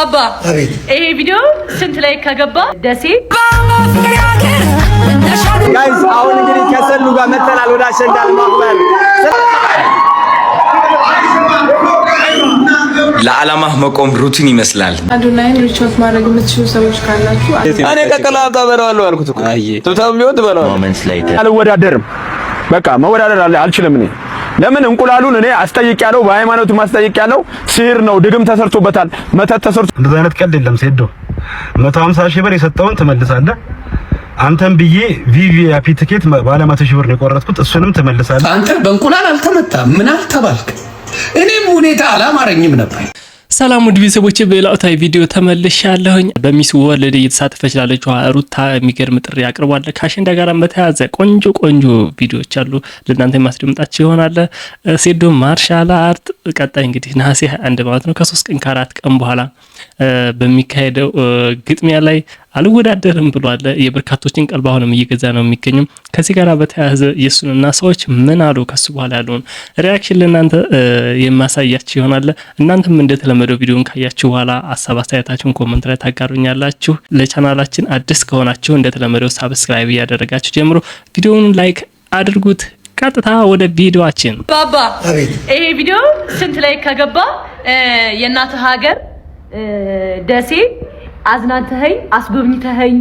ባባ ይሄ ቪዲዮ ስንት ላይ ከገባ ደሴ ጋይስ አሁን እንግዲህ ከሰሉ ጋር መተናል ወደ አሸንዳ ለማክበር ለዓላማ መቆም ሩቲን ይመስላል። አዶናይን ሪቾት ማድረግ የምትችሉ ሰዎች ካላችሁ እኔ ከቀላታ በረዋለሁ አልኩት እኮ ተውታም ቢሆን በረዋለሁ አልወዳደርም። በቃ መወዳደር አልችልም። እኔ ለምን እንቁላሉን እኔ አስጠይቂያለሁ፣ በሃይማኖቱ ማስጠይቂያለሁ። ሲር ነው ድግም ተሰርቶበታል፣ መተት ተሰርቶ እንደዛ አይነት ቀልድ የለም። ሴዶ 150 ሺህ ብር የሰጠውን ትመልሳለህ። አንተም ብዬ ቪቪአይፒ ቲኬት ባለ 100 ሺህ ብር ነው የቆረጥኩት፣ እሱንም ትመልሳለህ። አንተ በእንቁላል አልተመታም ምን አልተባልክ? እኔም ሁኔታ አላማረኝም ነበር። ሰላም ውድ ቤተሰቦቼ በዕለታዊ ቪዲዮ ተመልሻለሁኝ። በሚስ ወርልድ እየተሳተፈች ላለችው ሩታ የሚገርም ጥሪ አቅርቧል። ከአሸንዳ ጋር በተያያዘ ቆንጆ ቪዲዮዎች አሉ ለእናንተ የማስደምጣችሁ ይሆናል። ሴዶ ማርሻል አርት ቀጣይ እንግዲህ ነሐሴ 21 ማለት ነው ከ3 ቀን ከ4 ቀን በኋላ በሚካሄደው ግጥሚያ ላይ አልወዳደርም ብሏል። የበርካቶችን ቀልብ አሁንም እየገዛ ነው የሚገኘው። ከዚህ ጋር በተያያዘ የሱንና ሰዎች ምን አሉ ከሱ በኋላ ያለውን ሪአክሽን ለእናንተ የማሳያችሁ ይሆናል። እናንተም እንደተለመደው ቪዲዮን ካያችሁ በኋላ ሀሳብ አስተያየታችሁን ኮሜንት ላይ ታጋሩኛላችሁ። ለቻናላችን አዲስ ከሆናችሁ እንደተለመደው ሳብስክራይብ እያደረጋችሁ ጀምሮ ቪዲዮውን ላይክ አድርጉት። ቀጥታ ወደ ቪዲዮአችን ባባ ይሄ ቪዲዮ ስንት ላይ ከገባ የእናትህ ሀገር ደሴ አዝናንተኸኝ አስጎብኝተኸኝ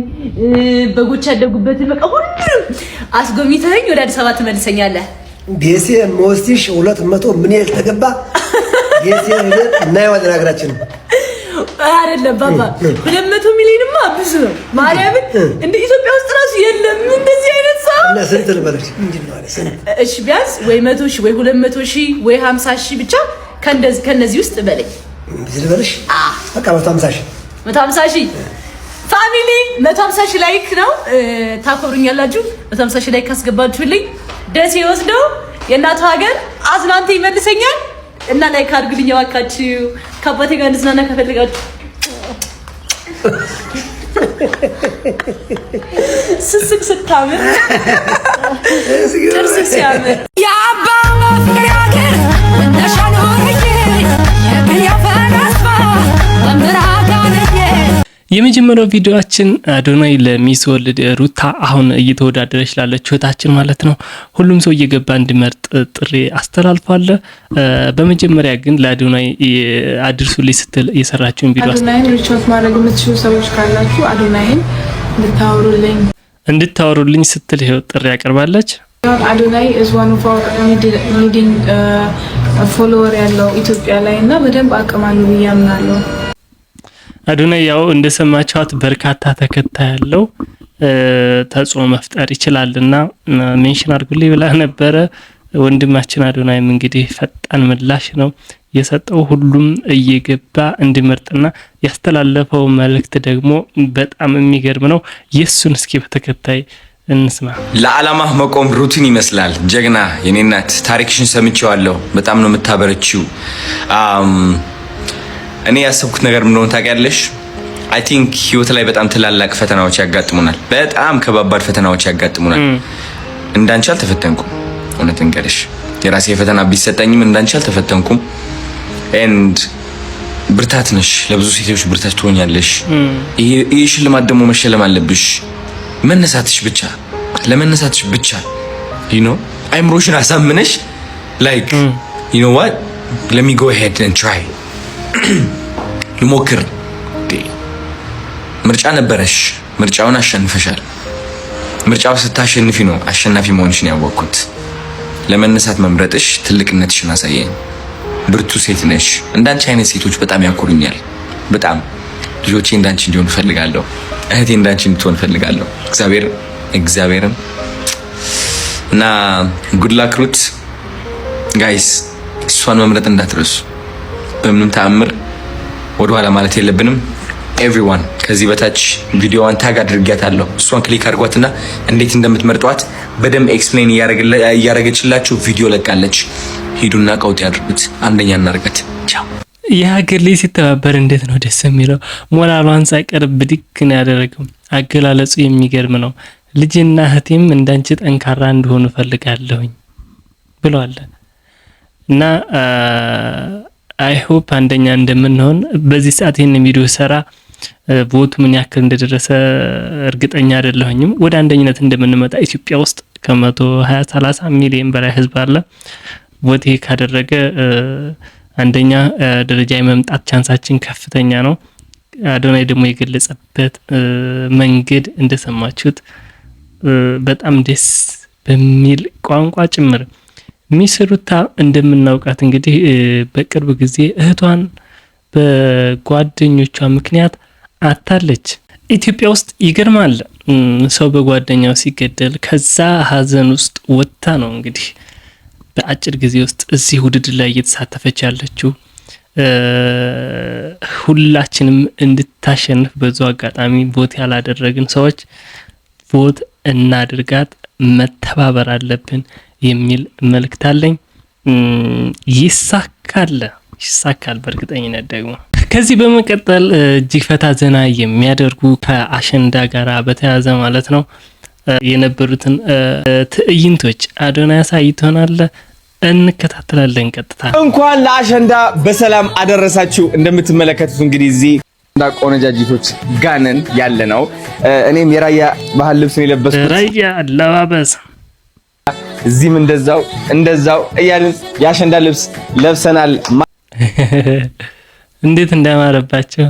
በጎች ያደጉበትን በቃ ሁሉንም አስጎብኝተኸኝ ወደ አዲስ አበባ ትመልሰኛለህ። ደሴ ሞስቲሽ 200 ምን ያህል ተገባ? ደሴ እናየዋለን። ሀገራችን አይደለም ባባ 200 ሚሊዮንማ ብዙ ነው። ማርያምን እንደ ኢትዮጵያ ውስጥ ራሱ የለም እንደዚህ አይነት ሰው። እና ስንት ልበልሽ? ምንድነው አለ ስንት? እሺ ቢያንስ ወይ 100 ሺህ ወይ 200 ሺህ ወይ 50 ሺህ ብቻ ከነዚህ ውስጥ በለኝ። ልበልሽ በቃ 150 ሺህ ፋሚሊ 150 ሺህ ላይክ ነው ታኮሩኛላችሁ። 150 ሺህ ላይክ ካስገባችሁልኝ ደሴ ወስደው የእናቱ ሀገር አዝናንተ ይመልሰኛል እና ላይክ አድርጉልኝ እባካችሁ። ከአባቴ ጋር እንዝናና ከፈልጋችሁ ስስቅ ስታምር ጥርስ ሲያምር ያባላ ፍቅር የመጀመሪያው ቪዲዮአችን አዶናይ ለሚስ ወርልድ ሩታ አሁን እየተወዳደረች ላለችው እህታችን ማለት ነው ሁሉም ሰው እየገባ እንዲመርጥ ጥሪ አስተላልፏል። በመጀመሪያ ግን ለአዶናይ አድርሱልኝ ስትል የሰራችውን ቪዲዮ አዶናይን ሪቾት ማድረግ የምትችሉ ሰዎች ካላችሁ አዶናይን እንድታወሩልኝ ስትል ይሄው ጥሪ ያቀርባለች። አዶናይ is one of our leading follower ያለው ኢትዮጵያ ላይ እና በደንብ አቅም አለው ብዬ አምናለሁ። አዶናይ ያው እንደሰማችኋት በርካታ ተከታይ ያለው ተጽዕኖ መፍጠር ይችላልና ሜንሽን አድርጉልኝ ብላ ነበረ። ወንድማችን አዶናይም እንግዲህ ፈጣን ምላሽ ነው የሰጠው። ሁሉም እየገባ እንዲመርጥና ያስተላለፈው መልእክት ደግሞ በጣም የሚገርም ነው። የሱን እስኪ በተከታይ እንስማ። ለዓላማ መቆም ሩቲን ይመስላል። ጀግና የኔ እናት ታሪክሽን ሰምቼዋለሁ። በጣም ነው የምታበረችው። እኔ ያሰብኩት ነገር ምን እንደሆነ ታውቂያለሽ? አይ ቲንክ ህይወት ላይ በጣም ትላልቅ ፈተናዎች ያጋጥሙናል። በጣም ከባባድ ፈተናዎች ያጋጥሙናል። እንዳንቺ አልተፈተንኩም። እውነት እንገርሽ የራሴ ፈተና ቢሰጠኝም እንዳንቺ አልተፈተንኩም። ኤንድ ብርታት ነሽ፣ ለብዙ ሴቶች ብርታት ትሆኛለሽ። ይሄ ሽልማት ደግሞ መሸለም አለብሽ። መነሳትሽ ብቻ ለመነሳትሽ ብቻ አይምሮሽን አሳምነሽ like you know what let me go ahead and try ልሞክር። ምርጫ ነበረሽ፣ ምርጫውን አሸንፈሻል። ምርጫው ስታሸንፊ ነው አሸናፊ መሆንሽን ያወቅኩት። ለመነሳት መምረጥሽ ትልቅነትሽን አሳየኝ። ብርቱ ሴት ነሽ። እንዳንቺ አይነት ሴቶች በጣም ያኮሩኛል። በጣም ልጆቼ እንዳንቺ እንዲሆኑ ፈልጋለሁ። እህቴ እንዳንቺ እንድትሆን ፈልጋለሁ። እግዚአብሔርን እና ጉድ ላክ ሩት ጋይስ። እሷን መምረጥ እንዳትረሱ በምንም ተአምር ወደ ኋላ ማለት የለብንም። ኤቭሪዋን ከዚህ በታች ቪዲዮዋን ታግ አድርጊያታለሁ። እሷን ክሊክ አድርጓትና እንዴት እንደምትመርጧት በደንብ ኤክስፕሌን እያረገችላችሁ ቪዲዮ ለቃለች። ሂዱና ቀውጥ ያድርጉት። አንደኛ እናርጋት። ቻው። የሀገር ላይ ሲተባበር እንዴት ነው ደስ የሚለው። ሞራሏን ሳይቀር ብድግ ነው ያደረገው። አገላለጹ የሚገርም ነው። ልጅና እህቴም እንዳንቺ ጠንካራ እንደሆኑ ፈልጋለሁኝ ብለዋል። እና አይ ሆፕ አንደኛ እንደምንሆን በዚህ ሰዓት ይሄን ቪዲዮ ሰራ ቮቱ ምን ያክል እንደደረሰ እርግጠኛ አይደለሁኝም። ወደ አንደኝነት እንደምንመጣ ኢትዮጵያ ውስጥ ከ120-30 ሚሊዮን በላይ ህዝብ አለ። ቮት ካደረገ አንደኛ ደረጃ የመምጣት ቻንሳችን ከፍተኛ ነው። አዶናይ ደግሞ የገለጸበት መንገድ እንደሰማችሁት በጣም ደስ በሚል ቋንቋ ጭምር ሚስሩታ እንደምናውቃት እንግዲህ በቅርብ ጊዜ እህቷን በጓደኞቿ ምክንያት አታለች። ኢትዮጵያ ውስጥ ይገርማል። ሰው በጓደኛው ሲገደል ከዛ ሀዘን ውስጥ ወጣ ነው እንግዲህ በአጭር ጊዜ ውስጥ እዚህ ውድድር ላይ እየተሳተፈች ያለችው። ሁላችንም እንድታሸንፍ በዛው አጋጣሚ ቮት ያላደረግን ሰዎች ቮት እናድርጋት፣ መተባበር አለብን የሚል መልእክት አለኝ። ይሳካል በእርግጠኝነት ደግሞ። ከዚህ በመቀጠል እጅግ ፈታ ዘና የሚያደርጉ ከአሸንዳ ጋር በተያያዘ ማለት ነው የነበሩትን ትዕይንቶች አዶናይ አሳይቶናል። እንከታተላለን ቀጥታ። እንኳን ለአሸንዳ በሰላም አደረሳችሁ። እንደምትመለከቱት እንግዲህ እዚህ ቆነጃጅቶች ጋነን ያለ ነው። እኔም የራያ ባህል ልብስ ነው የለበስኩት። ራያ አለባበስ እዚህም እንደዛው እያልን የአሸንዳ ልብስ ለብሰናል። እንዴት እንዳማረባቸው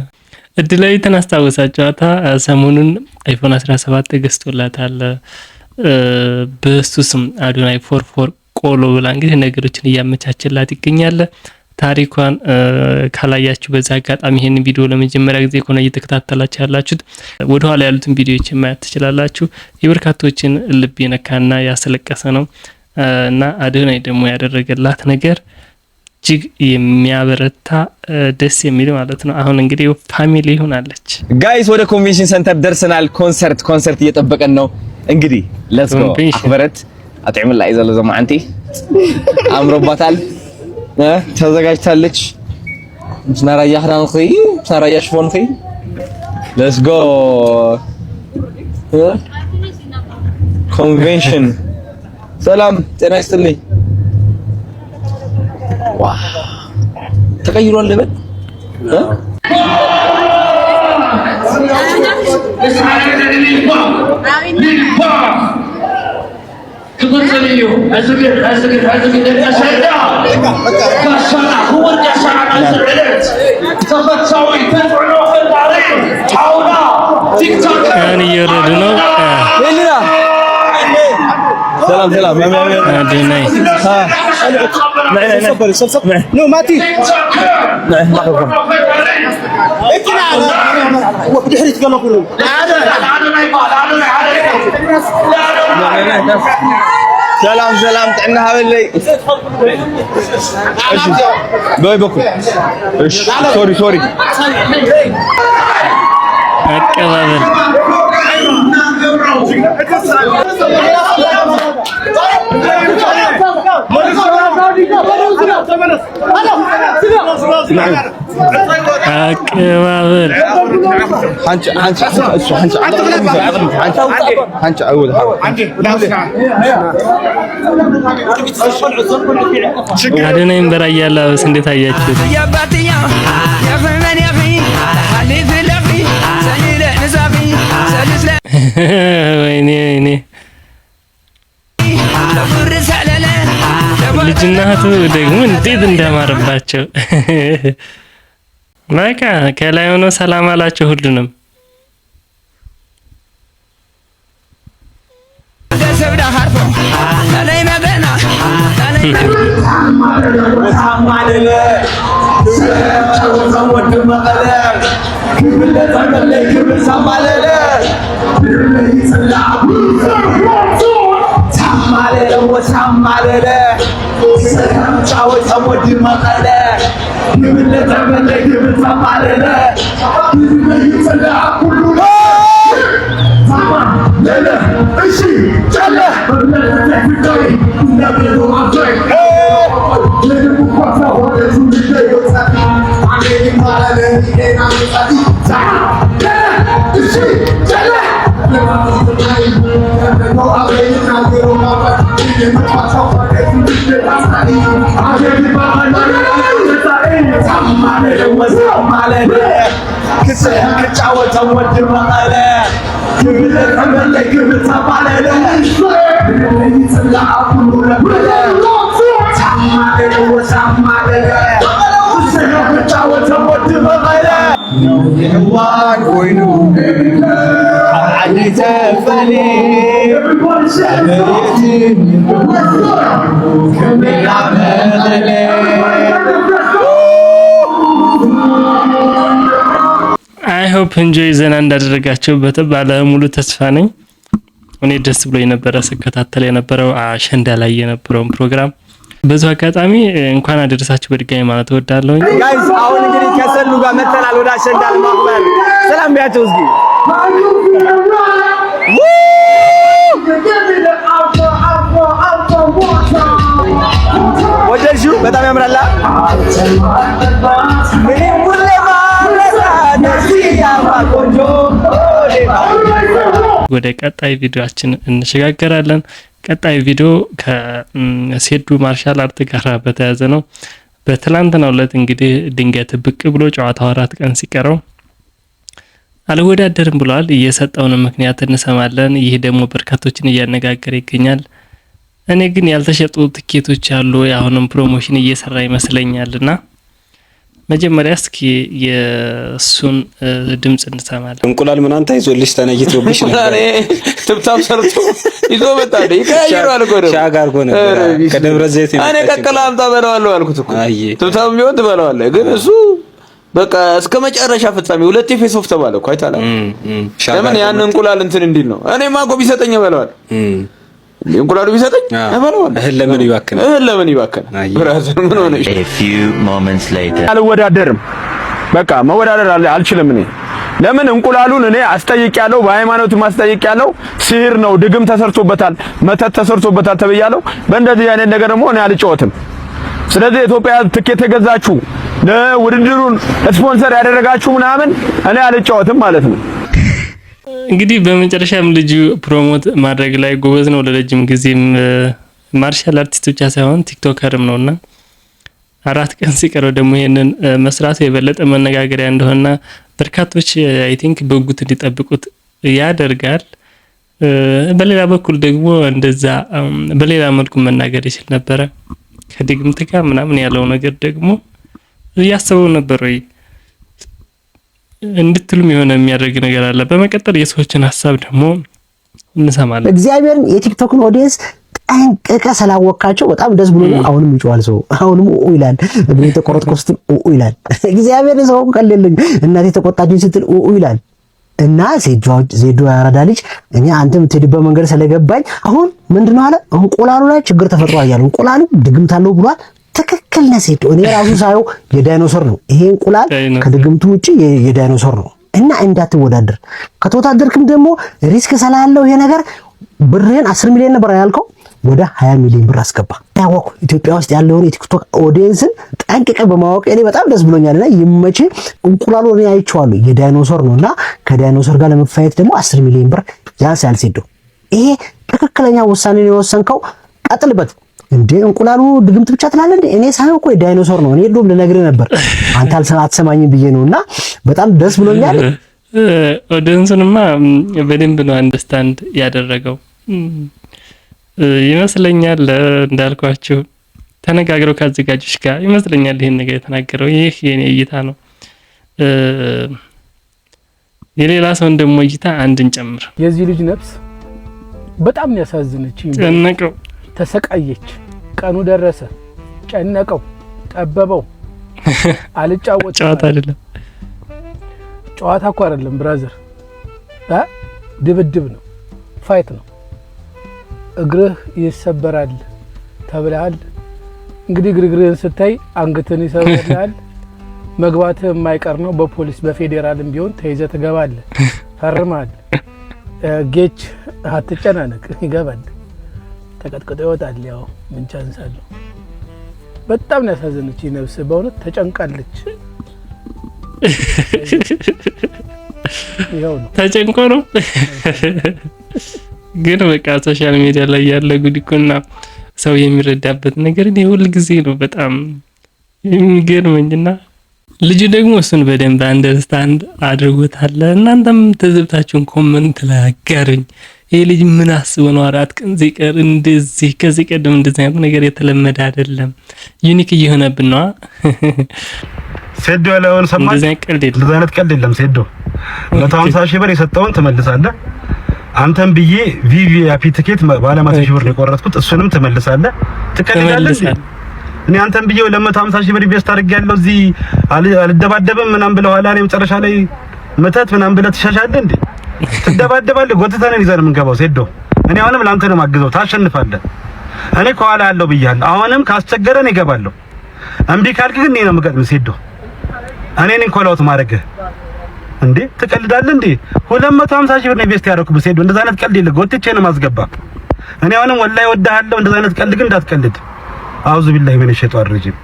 እድላዊትን አስታውሳችኋታ። ሰሞኑን አይፎን 17 ተገዝቶላታል። በሱ ስም አዶናይ ፎር ቆሎ ብላ እንግዲህ ነገሮችን እያመቻቸላት ይገኛል። ታሪኳን ካላያችሁ በዛ አጋጣሚ ይሄን ቪዲዮ ለመጀመሪያ ጊዜ ከሆነ እየተከታተላችሁ ያላችሁት ወደ ኋላ ያሉትን ቪዲዮዎች ማየት ትችላላችሁ። የበርካቶችን ልብ የነካና ያስለቀሰ ነው እና አዶናይ ደግሞ ያደረገላት ነገር እጅግ የሚያበረታ ደስ የሚል ማለት ነው። አሁን እንግዲህ ፋሚሊ ሆናለች። ጋይስ ወደ ኮንቬንሽን ሴንተር ደርሰናል። ኮንሰርት እየጠበቀን ነው። እንግዲህ ሌትስ ጎ። አክብረት አጥዕምላ ይዘለ ዘማዓንቲ አምሮባታል፣ ተዘጋጅታለች። ስናራያ ህራንኺ ስናራያ ሽፎንኺ ሌትስ ጎ ኮንቬንሽን። ሰላም ጤና ይስጥልኝ። ዋው ተቀይሯል ልበል እየወረዱ ነው። ሰላም አዶናይ ኖ ማቲ ሰላም ጥዕና ሃበለይ። እሺ በይ በኩል እሺ ሶሪ አቀባበል አቀባበል አዶናይን በራያ አለባበስ እንዴት አያችሁት? ወይኔ ልጅናቱ ደግሞ እንዴት እንዳማረባቸው በቃ ከላይ ሆኖ ሰላም አላቸው ሁሉንም። አይ ሆፕ ኢንጆይ ዘና እንዳደረጋችሁበት ባለ ሙሉ ተስፋ ነኝ። እኔ ደስ ብሎኝ ነበረ ስከታተል የነበረው አሸንዳ ላይ የነበረውን ፕሮግራም። በዛው አጋጣሚ እንኳን አደረሳችሁ በድጋሚ ማለት እወዳለሁ። ጋይስ አሁን እንግዲህ ከሰሉ ጋር መተናል ወደ አሸንዳ ለማክበር። ሰላም ቢያቸው እስኪ ወደሹ በጣም ያምራላ። ወደ ቀጣይ ቪዲዮአችን እንሸጋገራለን። ቀጣይ ቪዲዮ ከሴዱ ማርሻል አርት ጋር በተያያዘ ነው። በትላንትናው ዕለት እንግዲህ ድንገት ብቅ ብሎ ጨዋታው 4 ቀን ሲቀረው አልወዳደርም ብሏል። እየሰጠውን ምክንያት እንሰማለን። ይህ ደግሞ በርካቶችን እያነጋገረ ይገኛል። እኔ ግን ያልተሸጡ ትኬቶች አሉ። አሁንም ፕሮሞሽን እየሰራ ይመስለኛልና መጀመሪያ እስኪ የሱን ድምጽ እንሰማለን። እንቁላል ምን አንተ ይዞልሽ ተነይቶብሽ ነበር። ትብታብ ሰርቶ ይዞ መጣ። ይቀያየራል እኮ ነው ሻጋር ሆነ ከደብረ ዘይት እኔ ቀቀላ አምጣ በለዋለሁ አልኩት እኮ ትብታብ ቢሆን ትበለዋለህ። ግን እሱ በቃ እስከ መጨረሻ ፍጻሜ ሁለቴ ፌስ ኦፍ ተባለ እኮ አይታላ። ለምን ያን እንቁላል እንትን እንዲል ነው። እኔማ እኮ ቢሰጠኝ በለዋል እንቁላሉ ቢሰጠኝ እበለዋለሁ። እህል ለምን ይባከናል? ብራዘር ምን ሆነሽ? አልወዳደርም። በቃ መወዳደር አልችልም እኔ። ለምን እንቁላሉን እኔ አስጠይቄያለሁ፣ በሃይማኖቱ ማስጠይቄያለሁ። ሲህር ነው፣ ድግም ተሰርቶበታል፣ መተት ተሰርቶበታል ተብያለሁ። በእንደዚህ አይነት ነገር ደግሞ እኔ አልጫወትም። ስለዚህ ኢትዮጵያ ትኬት የገዛችሁ ለውድድሩን ስፖንሰር ያደረጋችሁ ምናምን እኔ አልጫወትም ማለት ነው። እንግዲህ በመጨረሻም ልጁ ፕሮሞት ማድረግ ላይ ጎበዝ ነው። ለረጅም ጊዜም ማርሻል አርቲስት ብቻ ሳይሆን ቲክቶከርም ነውና 4 ቀን ሲቀረው ደግሞ ይሄንን መስራቱ የበለጠ መነጋገሪያ እንደሆነ በርካቶች አይ ቲንክ በጉት እንዲጠብቁት ያደርጋል። በሌላ በኩል ደግሞ እንደዛ በሌላ መልኩ መናገር ይችል ነበረ። ከድግምት ጋር ምናምን ያለው ነገር ደግሞ ያሰበው ነበር ወይ እንድትሉም የሆነ የሚያደርግ ነገር አለ። በመቀጠል የሰዎችን ሀሳብ ደግሞ እንሰማለን። እግዚአብሔርን የቲክቶክን ኦዲየንስ ጠንቀቀ ስላወቃቸው በጣም ደስ ብሎኛል። አሁንም ይጮሃል ሰው፣ አሁንም ይላል። እግሬ ተቆረጥኩ ስትል ይላል። እግዚአብሔርን ሰው ቀልልኝ እናቴ ተቆጣችኝ ስትል ይላል። እና ዜዶ ያራዳ ልጅ እኛ አንተ የምትሄድበት መንገድ ስለገባኝ አሁን ምንድነው አለ እንቁላሉ ላይ ችግር ተፈጥሯል ያለው እንቁላሉ ድግምት አለው ብሏል። ትክክል ነህ ዜዶ። እኔ ራሱ ሳየው የዳይኖሰር ነው ይሄ እንቁላል፣ ከድግምቱ ውጪ የዳይኖሰር ነው። እና እንዳትወዳደር ከተወዳደርክም ደግሞ ሪስክ ስላለው ይሄ ነገር ብርህን 10 ሚሊዮን ነበር ያልከው ወደ 20 ሚሊዮን ብር አስገባ። ያወቁ ኢትዮጵያ ውስጥ ያለውን የቲክቶክ ኦዲየንስን ጠንቅቀህ በማወቅ እኔ በጣም ደስ ብሎኛልና ይመች። እንቁላሉ እኔ አይቼዋለሁ የዳይኖሰር ነውና ከዳይኖሰር ጋር ለመፋየት ደግሞ 10 ሚሊዮን ብር ያንሳል ዜዶ። ይሄ ትክክለኛ ውሳኔ ነው የወሰንከው፣ ቀጥልበት። እንዴ እንቁላሉ ድግምት ብቻ ትላለህ እንዴ? እኔ ሳይሆን እኮ ዳይኖሰር ነው። እኔ እንደውም ልነግርህ ነበር አንተ አትሰማኝም ብዬ ነውና በጣም ደስ ብሎኛል። ኦዲየንስንማ በደንብ ነው አንደርስታንድ ያደረገው ይመስለኛል። እንዳልኳችሁ ተነጋግረው ካዘጋጆች ጋር ይመስለኛል ይሄን ነገር የተናገረው። ይህ የኔ እይታ ነው። የሌላ ሰው ደግሞ እይታ አንድን ጨምር። የዚህ ልጅ ነፍስ በጣም ያሳዝነች፣ ጨነቀው፣ ተሰቃየች። ቀኑ ደረሰ፣ ጨነቀው፣ ጠበበው። አልጫወት ጨዋታ አይደለም፣ ጨዋታ እኮ አይደለም ብራዘር፣ ድብድብ ነው፣ ፋይት ነው። እግርህ ይሰበራል ተብለሃል። እንግዲህ ግርግርህን ስታይ አንገትን ይሰበራል። መግባትህ የማይቀር ነው። በፖሊስ በፌዴራልም ቢሆን ተይዘህ ትገባለህ። ፈርማል። ጌች አትጨናነቅ፣ ይገባል። ተቀጥቅጦ ይወጣል። ያው ምን ቻንስ አለው? በጣም ነው ያሳዘነች ነፍስ፣ በእውነት ተጨንቃለች። ይሄው ነው ተጨንቆ ነው። ግን በቃ ሶሻል ሚዲያ ላይ ያለ ጉዲኮና ሰው የሚረዳበት ነገር እኔ ሁሉ ጊዜ ነው በጣም የሚገርመኝና ልጁ ደግሞ እሱን በደንብ አንደርስታንድ አድርጎታል። እናንተም ተዘብታችሁን ኮመንት ላይ አጋሩኝ። ይሄ ልጅ ምን አስቦ ነው 4 ቀን ሲቀር እንደዚህ? ከዚህ ቀደም እንደዚህ አይነት ነገር የተለመደ አይደለም። ዩኒክ እየሆነብን ነው። ሴዶ ያለውን ሰማህ? እንደዚህ አይነት ቀልድ የለም። ሴዶ 150 ሺህ ብር የሰጠውን ትመልሳለህ። አንተም ብዬ ቪቪአይፒ ቲኬት ባለ 100 ሺህ ብር ነው የቆረጥኩት፣ እሱንም ትመልሳለህ። ትቀልዳለህ። እኔ አንተም ብዬ 250 ሺህ ብር ኢንቨስት አድርጌያለሁ እዚህ አልደባደብም ምናምን ብለው ኋላ እኔ መጨረሻ ላይ መተት ምናምን ብለህ ትሻሻለህ እንዴ? ትደባደባለህ። ጎትተን ይዘን የምንገባው ሴዶ። እኔ አሁንም ላንተ ነው ማግዘው፣ ታሸንፋለህ። እኔ ከኋላ ያለው ብያለሁ። አሁንም ካስቸገረን ይገባለሁ። እምቢ ካልክ ግን እኔ ነው የምገጥም ሴዶ። እኔ ነኝ ኮላውት ማድረግህ እንዴ? ትቀልዳለህ እንዴ? 250 ሺህ ብር ነው ኢንቨስት ያደረኩት ሴዶ። እንደዛ አይነት ቀልድ የለ። ጎትቼ ነው ማስገባ። እኔ አሁንም ወላሂ ወድሃለሁ። እንደዛ አይነት ቀልድ ግን እንዳትቀልድ። አውዙ ቢላሂ ሚነ ሸይጣን ረጂም።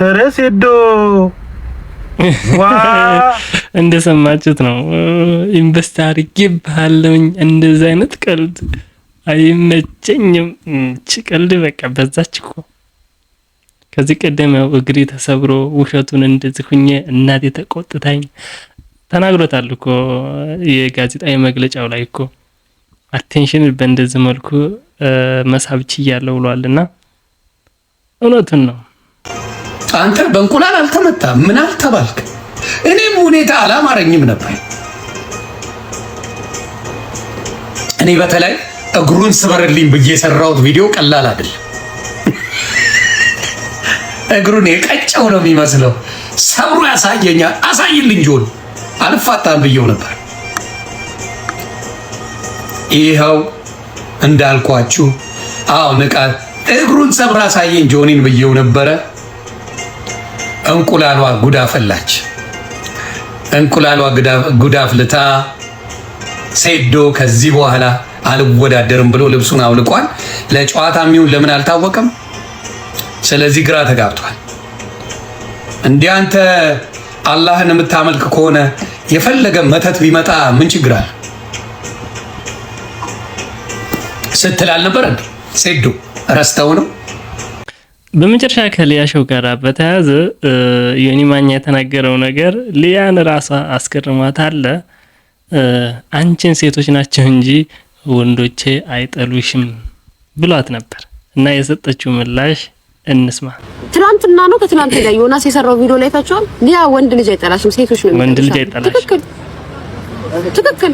ኧረ ሴዶ እንደሰማችሁት ነው። ኢንቨስት አድርጌብሃለሁኝ። እንደዛ አይነት ቀልድ አይመቸኝም። ቀልድ በቃ በዛች እኮ። ከዚህ ቀደም ያው እግሬ ተሰብሮ ውሸቱን እንደዚህ ሁኜ እናቴ ተቆጥታኝ ተናግሮታል እኮ የጋዜጣዊ መግለጫው ላይ እኮ አቴንሽን በእንደዚህ መልኩ መሳብ ችያለሁ ብሏልና እውነቱን ነው። አንተ በእንቁላል አልተመታም ምን አልተባልክ? እኔም ሁኔታ አላማረኝም ነበር። እኔ በተለይ እግሩን ስበርልኝ ብዬ የሰራሁት ቪዲዮ ቀላል አይደለም። እግሩን የቀጨው ነው የሚመስለው። ሰብሮ ያሳየኛል። አሳይልኝ ጆን አልፋታም ብዬው ነበር። ይኸው እንዳልኳችሁ ንቃት። እግሩን ሰብራ አሳየኝ ጆኒን ብዬው ነበረ። እንቁላሏ ጉዳፈላች። እንቁላሏ ጉዳፍልታ ሴዶ ከዚህ በኋላ አልወዳደርም ብሎ ልብሱን አውልቋል። ለጨዋታ የሚሆን ለምን አልታወቀም። ስለዚህ ግራ ተጋብቷል። እንዲህ አንተ አላህን የምታመልክ ከሆነ የፈለገ መተት ቢመጣ ምን ችግር አለ ስትል አልነበር እንዴ? ሴዶ ረስተው ነው። በመጨረሻ ከሊያ ሾው ጋር በተያያዘ ዮኒ ማኛ የተናገረው ነገር ሊያን ራሷ አስገርማታል። አንቺን ሴቶች ናቸው እንጂ ወንዶቼ አይጠሉሽም ብሏት ነበር እና የሰጠችው ምላሽ እንስማ። ትናንትና ነው ከትናንት ላይ ዮናስ የሰራው ቪዲዮ ላይ ታችኋል። ሊያ ወንድ ልጅ አይጠላሽም ሴቶች ነው ወንድ ልጅ አይጠላሽ። ትክክል።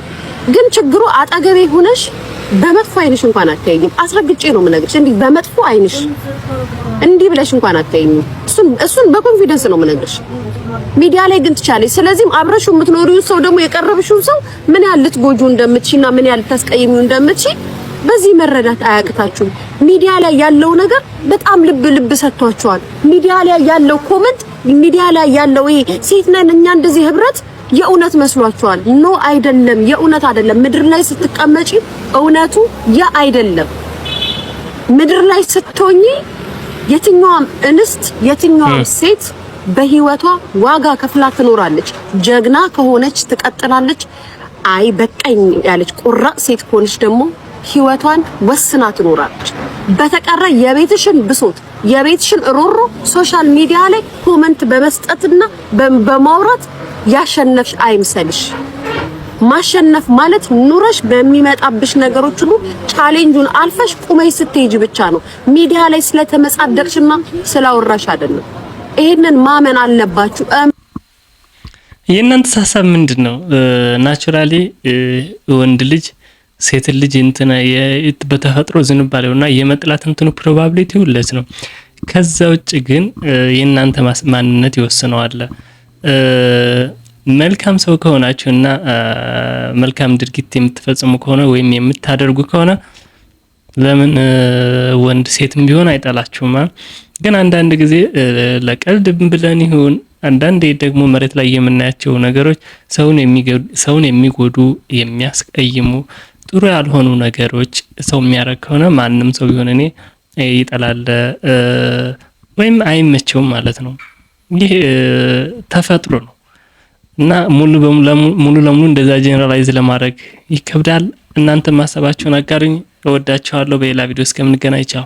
ግን ችግሩ አጠገቤ ሆነሽ በመጥፎ አይንሽ እንኳን አታይኝም። አስረግጬ ነው የምነግርሽ። እንዲህ በመጥፎ አይንሽ እንዲህ ብለሽ እንኳን አታይኝም። እሱን በኮንፊደንስ ነው የምነግርሽ። ሚዲያ ላይ ግን ትቻለሽ። ስለዚህም አብረሽው የምትኖሪው ሰው ደግሞ የቀረብሽው ሰው ምን ያህል ልትጎጁ እንደምትችይና ምን ያህል ልታስቀይሚው እንደምትችይ በዚህ መረዳት አያቅታችሁም። ሚዲያ ላይ ያለው ነገር በጣም ልብ ሰጥቷቸዋል። ሚዲያ ላይ ያለው ኮመንት፣ ሚዲያ ላይ ያለው ይሄ ሴት ነን እኛ እንደዚህ ህብረት የእውነት መስሏቸዋል። ኖ አይደለም፣ የእውነት አይደለም። ምድር ላይ ስትቀመጪ እውነቱ አይደለም። ምድር ላይ ስትሆኚ የትኛውም እንስት የትኛውም ሴት በህይወቷ ዋጋ ከፍላ ትኖራለች። ጀግና ከሆነች ትቀጥላለች። አይ በቃኝ ያለች ቆራጥ ሴት ከሆነች ደግሞ ህይወቷን ወስና ትኖራለች። በተቀረ የቤትሽን ብሶት የቤትሽን ሮሮ ሶሻል ሚዲያ ላይ ኮመንት በመስጠትና በማውራት ያሸነፍሽ አይምሰልሽ። ማሸነፍ ማለት ኑረሽ በሚመጣብሽ ነገሮች ሁሉ ቻሌንጁን አልፈሽ ቁመይ ስትሄጂ ብቻ ነው። ሚዲያ ላይ ስለተመጻደቅሽና ስላወራሽ አይደለም። ይሄንን ማመን አለባችሁ። የእናንተ ሀሳብ ምንድነው? ናቹራሊ ወንድ ልጅ ሴት ልጅ እንትና በተፈጥሮ ዝንባሌውና የመጥላት እንትኑ ፕሮባቢሊቲው ለስ ነው። ከዛ ውጭ ግን የእናንተ ማንነት ይወስነዋል። መልካም ሰው ከሆናችሁና መልካም ድርጊት የምትፈጽሙ ከሆነ ወይም የምታደርጉ ከሆነ ለምን ወንድ ሴትም ቢሆን አይጠላችሁም። ግን አንዳንድ ጊዜ ለቀልድ ብለን ይሁን አንዳንዴ ደግሞ መሬት ላይ የምናያቸው ነገሮች ሰውን የሚጎዱ የሚያስቀይሙ ጥሩ ያልሆኑ ነገሮች ሰው የሚያደርግ ከሆነ ማንም ሰው ቢሆን እኔ ይጠላል ወይም አይመቸውም ማለት ነው። ይህ ተፈጥሮ ነው እና ሙሉ ለሙሉ እንደዛ ጀነራላይዝ ለማድረግ ይከብዳል። እናንተ ማሰባችሁን አጋሩኝ። እወዳችኋለሁ። በሌላ ቪዲዮ እስከምንገናኝ ቻው።